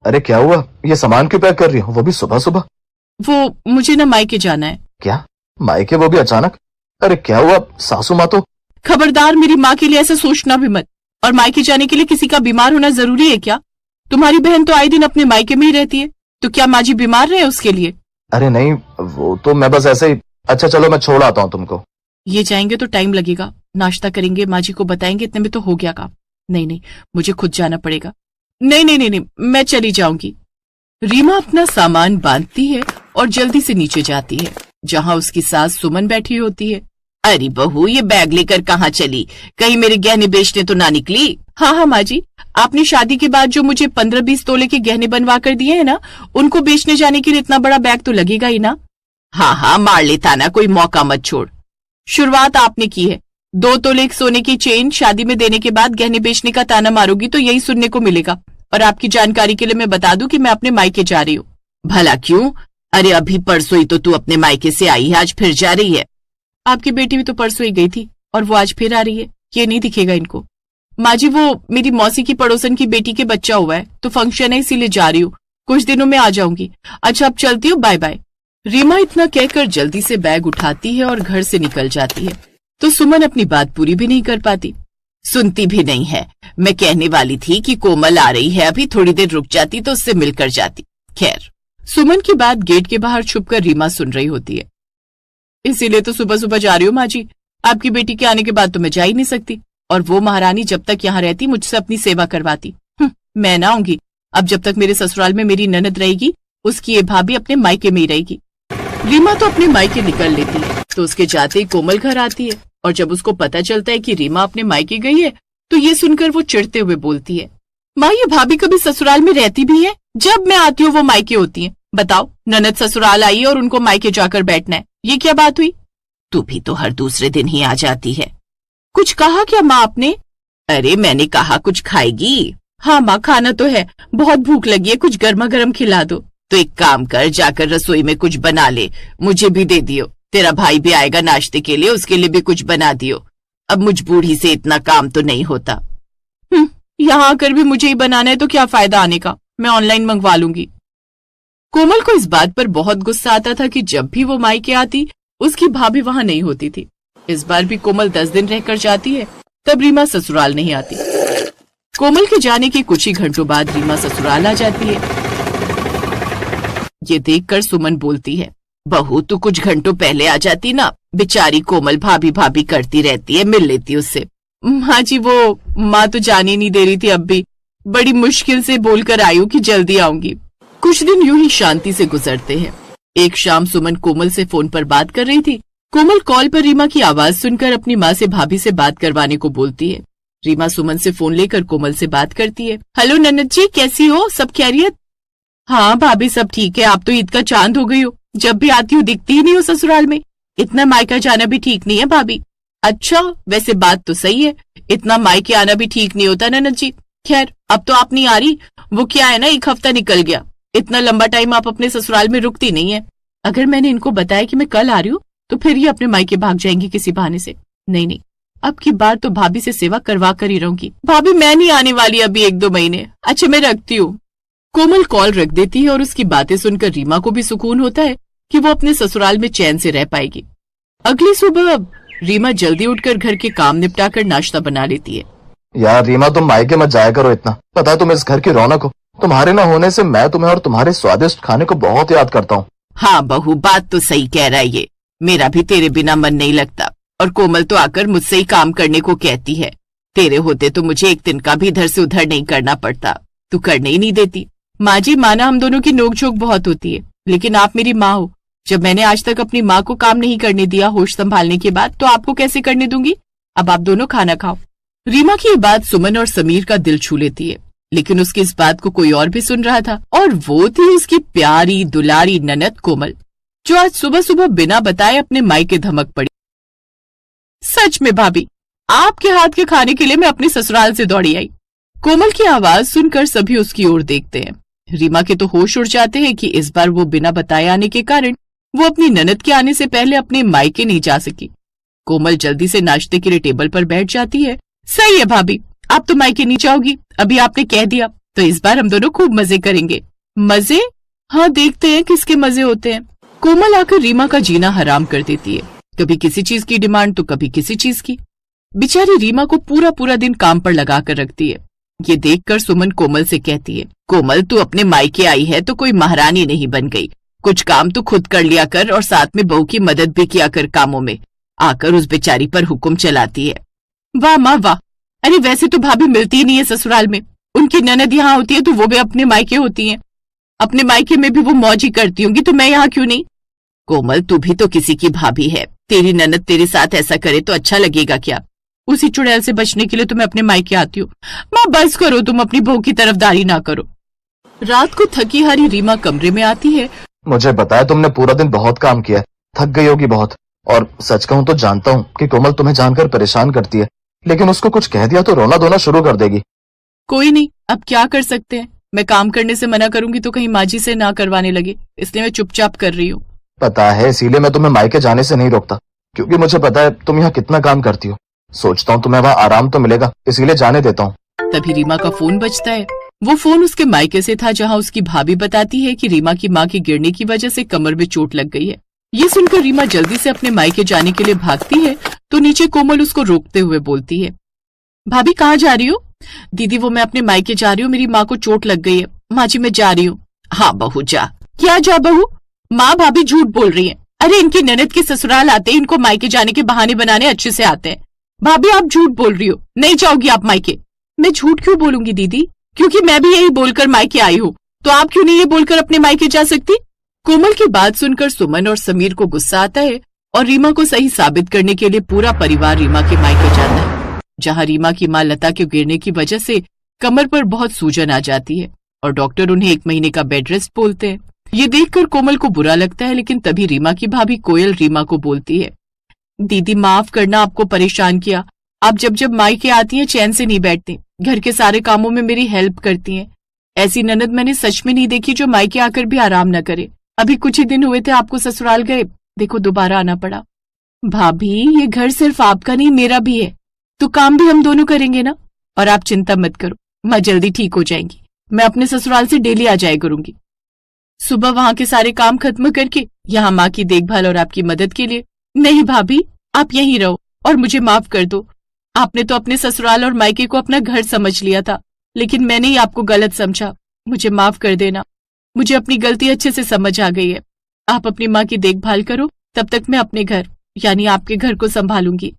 अरे क्या हुआ, ये सामान क्यों पैक कर रही हो, वो भी सुबह सुबह? वो मुझे ना मायके जाना है। क्या मायके, वो भी अचानक? अरे क्या हुआ, सासू माँ तो। खबरदार, मेरी माँ के लिए ऐसा सोचना भी मत। और मायके जाने के लिए किसी का बीमार होना जरूरी है क्या? तुम्हारी बहन तो आए दिन अपने मायके में ही रहती है, तो क्या माँ जी बीमार रहे उसके लिए? अरे नहीं, वो तो मैं बस ऐसे ही। अच्छा चलो मैं छोड़ आता हूँ तुमको। ये जाएंगे तो टाइम लगेगा, नाश्ता करेंगे, माँ जी को बताएंगे, इतने में तो हो गया काम। नहीं नहीं, मुझे खुद जाना पड़ेगा। नहीं नहीं नहीं नहीं, मैं चली जाऊंगी। रीमा अपना सामान बांधती है और जल्दी से नीचे जाती है, जहाँ उसकी सास सुमन बैठी होती है। अरे बहू, ये बैग लेकर कहाँ चली? कहीं मेरे गहने बेचने तो ना निकली? हाँ हाँ माँ जी, आपने शादी के बाद जो मुझे 15-20 तोले के गहने बनवा कर दिए हैं ना, उनको बेचने जाने के लिए इतना बड़ा बैग तो लगेगा ही ना। हाँ हाँ, मार लेता ना, कोई मौका मत छोड़। शुरुआत आपने की है। 2 तोले सोने की चेन शादी में देने के बाद गहने बेचने का ताना मारोगी तो यही सुनने को मिलेगा। और आपकी जानकारी के लिए मैं बता दूं कि मैं अपने मायके जा रही हूँ। भला क्यों? अरे अभी परसों ही तो तू अपने मायके से आई है, आज फिर जा रही है? आपकी बेटी भी तो परसों ही गई थी और वो आज फिर आ रही है। ये नहीं दिखेगा इनको। माँ जी, वो मेरी मौसी की पड़ोसन की बेटी के बच्चा हुआ है, तो फंक्शन है इसीलिए जा रही हूँ। कुछ दिनों में आ जाऊंगी। अच्छा अब चलती हूँ, बाय बाय। रीमा इतना कहकर जल्दी से बैग उठाती है और घर से निकल जाती है, तो सुमन अपनी बात पूरी भी नहीं कर पाती। सुनती भी नहीं है। मैं कहने वाली थी कि कोमल आ रही है, अभी थोड़ी देर रुक जाती तो उससे मिलकर जाती। खैर, सुमन की बात गेट के बाहर छुपकर रीमा सुन रही होती है। इसीलिए तो सुबह सुबह जा रही हूँ माँ जी, आपकी बेटी के आने के बाद तो मैं जा ही नहीं सकती। और वो महारानी जब तक यहाँ रहती मुझसे अपनी सेवा करवाती। मैं ना आऊंगी। अब जब तक मेरे ससुराल में मेरी ननद रहेगी, उसकी ये भाभी अपने मायके में ही रहेगी। रीमा तो अपने मायके निकल लेती है, तो उसके जाते ही कोमल घर आती है। और जब उसको पता चलता है कि रीमा अपने मायके गई है, तो ये सुनकर वो चिढ़ते हुए बोलती है, माँ ये भाभी कभी ससुराल में रहती भी है? जब मैं आती हूँ वो मायके होती है। बताओ, ननद ससुराल आई है और उनको मायके जाकर बैठना है, ये क्या बात हुई? तू भी तो हर दूसरे दिन ही आ जाती है। कुछ कहा क्या माँ आपने? अरे मैंने कहा कुछ खाएगी? हाँ माँ, खाना तो है, बहुत भूख लगी है, कुछ गर्मा गर्म खिला दो। तो एक काम कर, जाकर रसोई में कुछ बना ले, मुझे भी दे दियो। तेरा भाई भी आएगा नाश्ते के लिए, उसके लिए भी कुछ बना दियो। अब मुझ बूढ़ी से इतना काम तो नहीं होता। यहाँ आकर भी मुझे ही बनाना है तो क्या फायदा आने का, मैं ऑनलाइन मंगवा लूंगी। कोमल को इस बात पर बहुत गुस्सा आता था कि जब भी वो मायके आती, उसकी भाभी वहां नहीं होती थी। इस बार भी कोमल 10 दिन रहकर जाती है, तब रीमा ससुराल नहीं आती। कोमल के जाने के कुछ ही घंटों बाद रीमा ससुराल आ जाती है। ये देखकर सुमन बोलती है, बहू तू कुछ घंटों पहले आ जाती ना, बेचारी कोमल भाभी भाभी करती रहती है, मिल लेती उससे। हाँ जी, वो माँ तो जाने नहीं दे रही थी, अब भी बड़ी मुश्किल से बोलकर आई हूँ कि जल्दी आऊंगी। कुछ दिन यूं ही शांति से गुजरते हैं। एक शाम सुमन कोमल से फोन पर बात कर रही थी। कोमल कॉल पर रीमा की आवाज सुनकर अपनी माँ से भाभी से बात करवाने को बोलती है। रीमा सुमन से फोन लेकर कोमल से बात करती है। हेलो ननद जी, कैसी हो, सब खैरियत? हाँ भाभी सब ठीक है, आप तो ईद का चांद हो गई हो, जब भी आती हूँ दिखती ही नहीं हो ससुराल में। इतना मायका जाना भी ठीक नहीं है भाभी। अच्छा, वैसे बात तो सही है, इतना मायके आना भी ठीक नहीं होता ननद जी। खैर अब तो आप नहीं आ रही, वो क्या है ना, 1 हफ्ता निकल गया, इतना लंबा टाइम आप अपने ससुराल में रुकती नहीं है। अगर मैंने इनको बताया कि मैं कल आ रही हूँ तो फिर ये अपने मायके भाग जाएंगी किसी बहाने से। नहीं नहीं, अब की बार तो भाभी से सेवा करवा कर ही रहूंगी। भाभी मैं नहीं आने वाली अभी 1-2 महीने। अच्छा मैं रखती हूँ। कोमल कॉल रख देती है और उसकी बातें सुनकर रीमा को भी सुकून होता है कि वो अपने ससुराल में चैन से रह पाएगी। अगली सुबह रीमा जल्दी उठकर घर के काम निपटाकर नाश्ता बना लेती है। यार रीमा, तुम मायके मत जाया करो इतना, पता है तुम इस घर की रौनक हो। तुम्हारे न होने से मैं तुम्हें और तुम्हारे स्वादिष्ट खाने को बहुत याद करता हूँ। हाँ बहू, बात तो सही कह रहा है ये, मेरा भी तेरे बिना मन नहीं लगता। और कोमल तो आकर मुझसे ही काम करने को कहती है। तेरे होते तो मुझे एक दिन का भी इधर से उधर नहीं करना पड़ता, तू करने ही नहीं देती। माँ जी, माना हम दोनों की नोकझोंक बहुत होती है, लेकिन आप मेरी माँ हो। जब मैंने आज तक अपनी माँ को काम नहीं करने दिया होश संभालने के बाद, तो आपको कैसे करने दूंगी? अब आप दोनों खाना खाओ। रीमा की ये बात सुमन और समीर का दिल छू लेती है, लेकिन उसकी इस बात को कोई और भी सुन रहा था, और वो थी उसकी प्यारी दुलारी ननद कोमल, जो आज सुबह सुबह बिना बताए अपने मायके धमक पड़ी। सच में भाभी, आपके हाथ के खाने के लिए मैं अपने ससुराल से दौड़ी आई। कोमल की आवाज सुनकर सभी उसकी ओर देखते हैं। रीमा के तो होश उड़ जाते हैं कि इस बार वो बिना बताए आने के कारण वो अपनी ननद के आने से पहले अपने मायके नहीं जा सकी। कोमल जल्दी से नाश्ते के लिए टेबल पर बैठ जाती है। सही है भाभी, आप तो मायके नहीं जाओगी, अभी आपने कह दिया, तो इस बार हम दोनों खूब मजे करेंगे। मजे? हाँ, देखते हैं किसके मजे होते हैं। कोमल आकर रीमा का जीना हराम कर देती है, कभी किसी चीज की डिमांड तो कभी किसी चीज की। बेचारी रीमा को पूरा पूरा दिन काम पर लगा कर रखती है। ये देखकर सुमन कोमल से कहती है, कोमल तू अपने मायके आई है तो कोई महारानी नहीं बन गई, कुछ काम तू खुद कर लिया कर और साथ में बहू की मदद भी किया कर कामों में। आकर उस बेचारी पर हुक्म चलाती है। वाह माँ वाह, अरे वैसे तो भाभी मिलती ही नहीं है ससुराल में, उनकी ननद यहाँ होती है तो वो भी अपने मायके होती है, अपने मायके में भी वो मौज ही करती होंगी, तो मैं यहाँ क्यों नहीं। कोमल तू भी तो किसी की भाभी है, तेरी ननद तेरे साथ ऐसा करे तो अच्छा लगेगा क्या? उसी चुड़ैल से बचने के लिए तो मैं अपने मायके आती हूँ। माँ बस करो, तुम अपनी बहू की तरफदारी ना करो। रात को थकी हारी रीमा कमरे में आती है। मुझे बताया तुमने पूरा दिन बहुत काम किया, थक गई होगी बहुत, और सच कहूं तो जानता हूं कि कोमल तुम्हें जानकर परेशान करती है, लेकिन उसको कुछ कह दिया तो रोना धोना शुरू कर देगी। कोई नहीं, अब क्या कर सकते हैं, मैं काम करने से मना करूंगी तो कहीं माँ जी से ना करवाने लगे, इसलिए मैं चुपचाप कर रही हूँ। पता है, इसीलिए मैं तुम्हें मायके जाने से नहीं रोकता, क्योंकि मुझे पता है तुम यहाँ कितना काम करती हो। सोचता हूँ तुम्हें वहाँ आराम तो मिलेगा, इसीलिए जाने देता हूँ। तभी रीमा का फोन बजता है। वो फोन उसके मायके से था, जहाँ उसकी भाभी बताती है कि रीमा की माँ के गिरने की वजह से कमर में चोट लग गई है। ये सुनकर रीमा जल्दी से अपने मायके जाने के लिए भागती है तो नीचे कोमल उसको रोकते हुए बोलती है, भाभी कहाँ जा रही हो? दीदी वो मैं अपने मायके जा रही हूँ, मेरी माँ को चोट लग गई है। माँ जी मैं जा रही हूँ। हाँ बहू जा। क्या जा बहू? माँ भाभी झूठ बोल रही है, अरे इनकी ननद के ससुराल आते इनको मायके जाने के बहाने बनाने अच्छे से आते हैं। भाभी आप झूठ बोल रही हो, नहीं जाओगी आप मायके। मैं झूठ क्यों बोलूंगी दीदी, क्योंकि मैं भी यही बोलकर मायके आई हूँ, तो आप क्यों नहीं ये बोलकर अपने मायके जा सकती? कोमल की बात सुनकर सुमन और समीर को गुस्सा आता है और रीमा को सही साबित करने के लिए पूरा परिवार रीमा के मायके जाता है, जहाँ रीमा की माँ लता के गिरने की वजह से कमर पर बहुत सूजन आ जाती है और डॉक्टर उन्हें 1 महीने का बेड रेस्ट बोलते हैं। ये देखकर कोमल को बुरा लगता है, लेकिन तभी रीमा की भाभी कोयल रीमा को बोलती है, दीदी माफ करना आपको परेशान किया, आप जब जब मायके आती हैं चैन से नहीं बैठती, घर के सारे कामों में मेरी हेल्प करती हैं। ऐसी ननद मैंने सच में नहीं देखी जो मायके आकर भी आराम न करे। अभी कुछ ही दिन हुए थे आपको ससुराल गए, देखो दोबारा आना पड़ा। भाभी ये घर सिर्फ आपका नहीं मेरा भी है, तो काम भी हम दोनों करेंगे ना। और आप चिंता मत करो, माँ जल्दी ठीक हो जाएंगी, मैं अपने ससुराल से डेली आ जाया करूंगी। सुबह वहां के सारे काम खत्म करके यहाँ माँ की देखभाल और आपकी मदद के लिए। नहीं भाभी आप यहीं रहो और मुझे माफ कर दो, आपने तो अपने ससुराल और मायके को अपना घर समझ लिया था, लेकिन मैंने ही आपको गलत समझा, मुझे माफ कर देना। मुझे अपनी गलती अच्छे से समझ आ गई है, आप अपनी माँ की देखभाल करो, तब तक मैं अपने घर यानी आपके घर को संभालूंगी।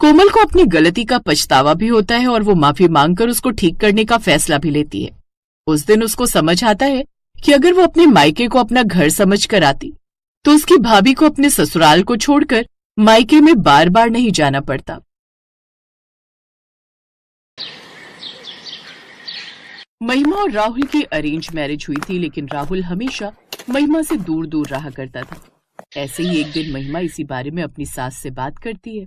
कोमल को अपनी गलती का पछतावा भी होता है और वो माफी मांगकर उसको ठीक करने का फैसला भी लेती है। उस दिन उसको समझ आता है कि अगर वो अपने मायके को अपना घर समझ कर आती तो उसकी भाभी को अपने ससुराल को छोड़कर मायके में बार बार नहीं जाना पड़ता। महिमा और राहुल की अरेंज मैरिज हुई थी, लेकिन राहुल हमेशा महिमा से दूर दूर रहा करता था। ऐसे ही एक दिन महिमा इसी बारे में अपनी सास से बात करती है।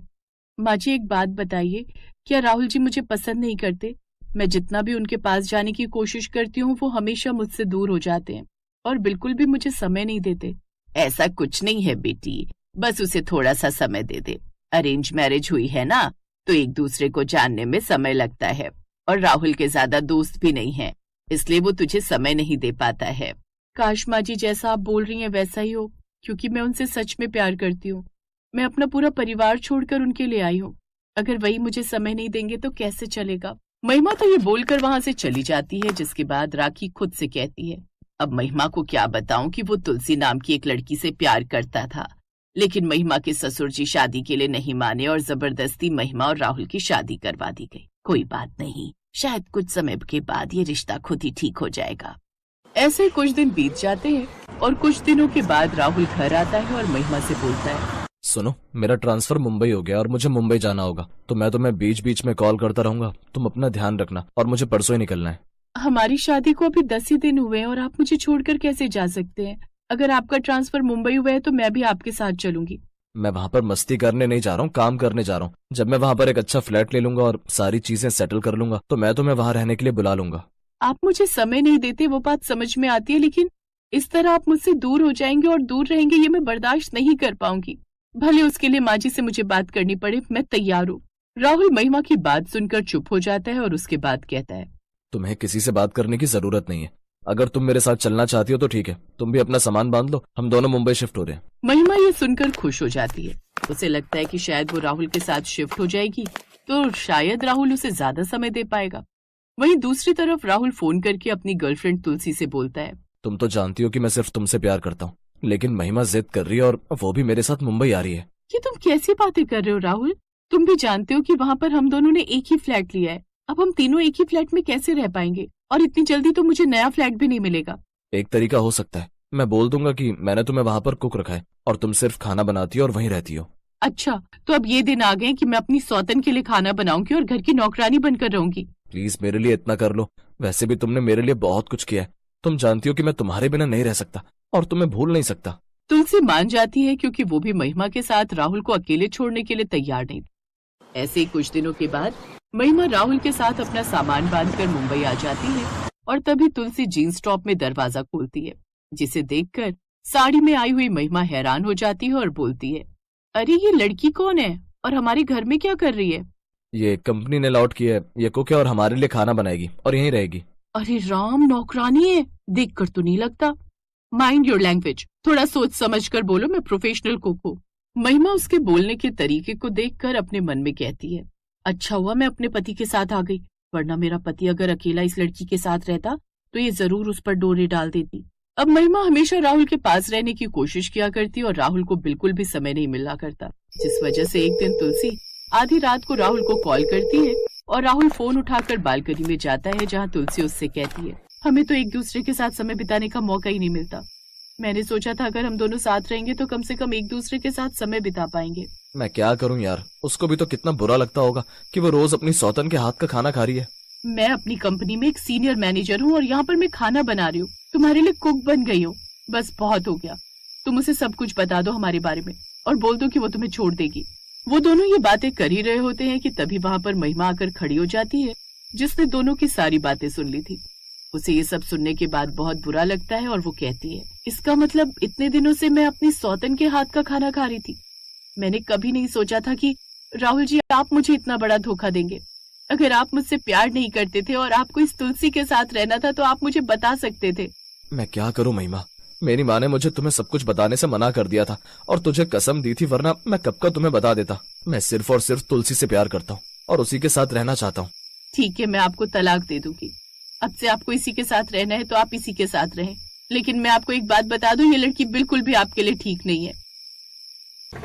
माँ जी एक बात बताइए, क्या राहुल जी मुझे पसंद नहीं करते? मैं जितना भी उनके पास जाने की कोशिश करती हूँ वो हमेशा मुझसे दूर हो जाते हैं और बिल्कुल भी मुझे समय नहीं देते। ऐसा कुछ नहीं है बेटी, बस उसे थोड़ा सा समय दे दे। अरेंज मैरिज हुई है ना, तो एक दूसरे को जानने में समय लगता है और राहुल के ज्यादा दोस्त भी नहीं है, इसलिए वो तुझे समय नहीं दे पाता है। काश माँ जी जैसा आप बोल रही हैं वैसा ही हो, क्योंकि मैं उनसे सच में प्यार करती हूँ। मैं अपना पूरा परिवार छोड़कर उनके लिए आई हूँ, अगर वही मुझे समय नहीं देंगे तो कैसे चलेगा। महिमा तो ये बोलकर वहां से चली जाती है, जिसके बाद राखी खुद से कहती है, अब महिमा को क्या बताऊं कि वो तुलसी नाम की एक लड़की से प्यार करता था, लेकिन महिमा के ससुर जी शादी के लिए नहीं माने और जबरदस्ती महिमा और राहुल की शादी करवा दी गई। कोई बात नहीं, शायद कुछ समय के बाद ये रिश्ता खुद ही ठीक हो जाएगा। ऐसे कुछ दिन बीत जाते हैं और कुछ दिनों के बाद राहुल घर आता है और महिमा से बोलता है, सुनो, मेरा ट्रांसफर मुंबई हो गया और मुझे मुंबई जाना होगा, तो मैं तुम्हें बीच बीच में कॉल करता रहूंगा, तुम अपना ध्यान रखना और मुझे परसों ही निकलना है। हमारी शादी को अभी 10 ही दिन हुए हैं और आप मुझे छोड़कर कैसे जा सकते हैं? अगर आपका ट्रांसफर मुंबई हुआ है तो मैं भी आपके साथ चलूंगी। मैं वहाँ पर मस्ती करने नहीं जा रहा हूँ, काम करने जा रहा हूँ। जब मैं वहाँ पर एक अच्छा फ्लैट ले लूंगा और सारी चीजें सेटल कर लूंगा तो मैं तुम्हें वहाँ रहने के लिए बुला लूंगा। आप मुझे समय नहीं देते वो बात समझ में आती है, लेकिन इस तरह आप मुझसे दूर हो जाएंगे और दूर रहेंगे ये मैं बर्दाश्त नहीं कर पाऊंगी। भले उसके लिए माँ जी से मुझे बात करनी पड़े, मैं तैयार हूँ। राहुल महिमा की बात सुनकर चुप हो जाता है और उसके बाद कहता है, तुम्हें किसी से बात करने की जरूरत नहीं है। अगर तुम मेरे साथ चलना चाहती हो तो ठीक है, तुम भी अपना सामान बांध लो, हम दोनों मुंबई शिफ्ट हो रहे हैं। महिमा ये सुनकर खुश हो जाती है। उसे लगता है कि शायद वो राहुल के साथ शिफ्ट हो जाएगी तो शायद राहुल उसे ज्यादा समय दे पाएगा। वहीं दूसरी तरफ राहुल फोन करके अपनी गर्लफ्रेंड तुलसी से बोलता है, तुम तो जानती हो कि मैं सिर्फ तुमसे प्यार करता हूँ, लेकिन महिमा जिद कर रही है और वो भी मेरे साथ मुंबई आ रही है। ये तुम कैसी बातें कर रहे हो राहुल? तुम भी जानते हो कि वहाँ पर हम दोनों ने एक ही फ्लैट लिया है। अब हम तीनों एक ही फ्लैट में कैसे रह पाएंगे? और इतनी जल्दी तो मुझे नया फ्लैट भी नहीं मिलेगा। एक तरीका हो सकता है, मैं बोल दूंगा कि मैंने तुम्हें वहाँ पर कुक रखा है और तुम सिर्फ खाना बनाती हो और वहीं रहती हो। अच्छा, तो अब ये दिन आ गए कि मैं अपनी सौतन के लिए खाना बनाऊंगी और घर की नौकरानी बनकर रहूंगी। प्लीज मेरे लिए इतना कर लो। वैसे भी तुमने मेरे लिए बहुत कुछ किया है। तुम जानती हो कि मैं तुम्हारे बिना नहीं रह सकता और तुम्हें भूल नहीं सकता। तुलसी मान जाती है क्योंकि वो भी महिमा के साथ राहुल को अकेले छोड़ने के लिए तैयार नहीं थी। ऐसे ही कुछ दिनों के बाद महिमा राहुल के साथ अपना सामान बांधकर मुंबई आ जाती है और तभी तुलसी जींस टॉप में दरवाजा खोलती है, जिसे देखकर साड़ी में आई हुई महिमा हैरान हो जाती है और बोलती है, अरे ये लड़की कौन है और हमारे घर में क्या कर रही है? ये कंपनी ने लॉट की है, ये कुक है और हमारे लिए खाना बनाएगी और यहीं रहेगी। अरे राम, नौकरानी है? देखकर तो नहीं लगता। माइंड योर लैंग्वेज, थोड़ा सोच समझ कर बोलो, मैं प्रोफेशनल कुक हूँ। महिमा उसके बोलने के तरीके को देखकर अपने मन में कहती है, अच्छा हुआ मैं अपने पति के साथ आ गई, वरना मेरा पति अगर अकेला इस लड़की के साथ रहता तो ये जरूर उस पर डोरे डाल देती। अब महिमा हमेशा राहुल के पास रहने की कोशिश किया करती और राहुल को बिल्कुल भी समय नहीं मिला करता, जिस वजह से एक दिन तुलसी आधी रात को राहुल को कॉल करती है और राहुल फोन उठाकर बालकनी में जाता है, जहाँ तुलसी उससे कहती है, हमें तो एक दूसरे के साथ समय बिताने का मौका ही नहीं मिलता। मैंने सोचा था अगर हम दोनों साथ रहेंगे तो कम से कम एक दूसरे के साथ समय बिता पाएंगे। मैं क्या करूं यार, उसको भी तो कितना बुरा लगता होगा कि वो रोज अपनी सौतन के हाथ का खाना खा रही है। मैं अपनी कंपनी में एक सीनियर मैनेजर हूँ और यहाँ पर मैं खाना बना रही हूँ, तुम्हारे लिए कुक बन गई हूँ। बस बहुत हो गया, तुम उसे सब कुछ बता दो हमारे बारे में और बोल दो कि वो तुम्हें छोड़ देगी। वो दोनों ये बातें कर ही रहे होते हैं कि तभी वहाँ पर महिमा आकर खड़ी हो जाती है, जिसने दोनों की सारी बातें सुन ली थी। उसे ये सब सुनने के बाद बहुत बुरा लगता है और वो कहती है, इसका मतलब इतने दिनों से मैं अपनी सौतन के हाथ का खाना खा रही थी। मैंने कभी नहीं सोचा था कि राहुल जी आप मुझे इतना बड़ा धोखा देंगे। अगर आप मुझसे प्यार नहीं करते थे और आपको इस तुलसी के साथ रहना था तो आप मुझे बता सकते थे। मैं क्या करूं महिमा, मेरी माँ ने मुझे तुम्हें सब कुछ बताने से मना कर दिया था और तुझे कसम दी थी, वरना मैं कब का तुम्हें बता देता। मैं सिर्फ और सिर्फ तुलसी से प्यार करता हूँ और उसी के साथ रहना चाहता हूँ। ठीक है, मैं आपको तलाक दे दूंगी। अब से आपको इसी के साथ रहना है तो आप इसी के साथ रहें, लेकिन मैं आपको एक बात बता दूं, ये लड़की बिल्कुल भी आपके लिए ठीक नहीं है।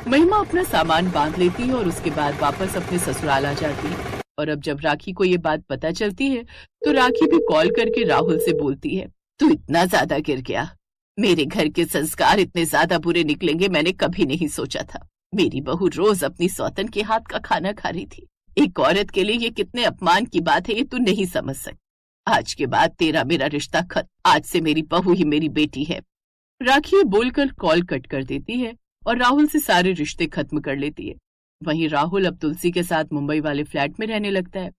महिमा अपना सामान बांध लेती है और उसके बाद वापस अपने ससुराल आ जाती है। और अब जब राखी को ये बात पता चलती है तो राखी भी कॉल करके राहुल से बोलती है, तू इतना ज्यादा गिर गया, मेरे घर के संस्कार इतने ज्यादा बुरे निकलेंगे मैंने कभी नहीं सोचा था। मेरी बहू रोज अपनी सौतन के हाथ का खाना खा रही थी। एक औरत के लिए ये कितने अपमान की बात है, ये तू नहीं समझ सकती। आज के बाद तेरा मेरा रिश्ता खत्म, आज से मेरी बहू ही मेरी बेटी है। राखी बोलकर कॉल कट कर देती है और राहुल से सारे रिश्ते खत्म कर लेती है। वहीं राहुल अब तुलसी के साथ मुंबई वाले फ्लैट में रहने लगता है।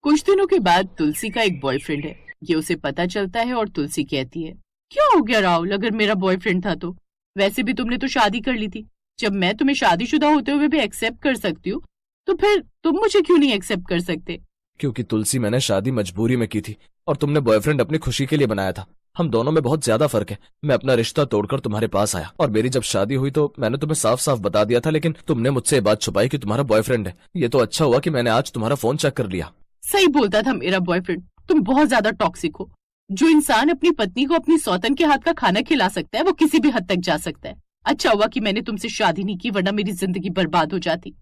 कुछ दिनों के बाद तुलसी का एक बॉयफ्रेंड है, ये उसे पता चलता है और तुलसी कहती है, क्या हो गया राहुल, अगर मेरा बॉयफ्रेंड था तो? वैसे भी तुमने तो शादी कर ली थी। जब मैं तुम्हें शादीशुदा होते हुए भी एक्सेप्ट कर सकती हूँ तो फिर तुम मुझे क्यों नहीं एक्सेप्ट कर सकते? क्योंकि तुलसी मैंने शादी मजबूरी में की थी और तुमने बॉयफ्रेंड अपनी खुशी के लिए बनाया था। हम दोनों में बहुत ज्यादा फर्क है। मैं अपना रिश्ता तोड़कर तुम्हारे पास आया और मेरी जब शादी हुई तो मैंने तुम्हें साफ साफ बता दिया था, लेकिन तुमने मुझसे ये बात छुपाई कि तुम्हारा बॉयफ्रेंड है। ये तो अच्छा हुआ कि मैंने आज तुम्हारा फोन चेक कर लिया। सही बोलता था मेरा बॉयफ्रेंड, तुम बहुत ज्यादा टॉक्सिक हो। जो इंसान अपनी पत्नी को अपनी सौतन के हाथ का खाना खिला सकता है वो किसी भी हद तक जा सकता है। अच्छा हुआ कि मैंने तुमसे शादी नहीं की, वरना मेरी जिंदगी बर्बाद हो जाती।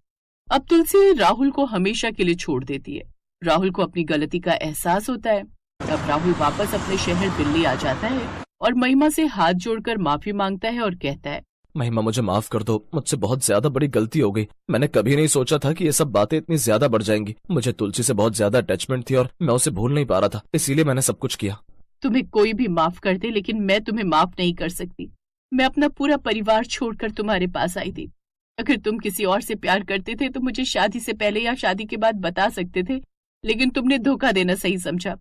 अब तुलसी राहुल को हमेशा के लिए छोड़ देती है। राहुल को अपनी गलती का एहसास होता है। अब राहुल वापस अपने शहर दिल्ली आ जाता है और महिमा से हाथ जोड़कर माफी मांगता है और कहता है, महिमा मुझे माफ कर दो, मुझसे बहुत ज्यादा बड़ी गलती हो गई। मैंने कभी नहीं सोचा था कि ये सब बातें इतनी ज्यादा बढ़ जाएंगी। मुझे तुलसी से बहुत ज्यादा अटैचमेंट थी और मैं उसे भूल नहीं पा रहा था, इसीलिए मैंने सब कुछ किया। तुम्हें कोई भी माफ कर दे, लेकिन मैं तुम्हें माफ नहीं कर सकती। मैं अपना पूरा परिवार छोड़कर तुम्हारे पास आई थी। अगर तुम किसी और से प्यार करते थे तो मुझे शादी से पहले या शादी के बाद बता सकते थे, लेकिन तुमने धोखा देना सही समझा।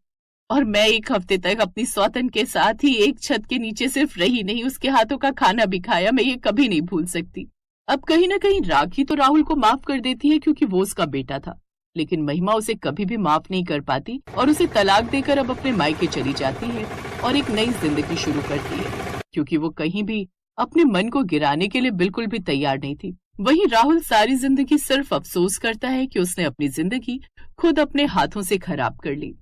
और मैं एक हफ्ते तक अपनी सौतन के साथ ही एक छत के नीचे सिर्फ रही नहीं, उसके हाथों का खाना भी खाया। मैं ये कभी नहीं भूल सकती। अब कहीं ना कहीं राखी तो राहुल को माफ कर देती है क्योंकि वो उसका बेटा था, लेकिन महिमा उसे कभी भी माफ नहीं कर पाती और उसे तलाक देकर अब अपने मायके चली जाती है और एक नई जिंदगी शुरू करती है, क्योंकि वो कहीं भी अपने मन को गिराने के लिए बिल्कुल भी तैयार नहीं थी। वहीं राहुल सारी जिंदगी सिर्फ अफसोस करता है कि उसने अपनी जिंदगी खुद अपने हाथों से खराब कर ली।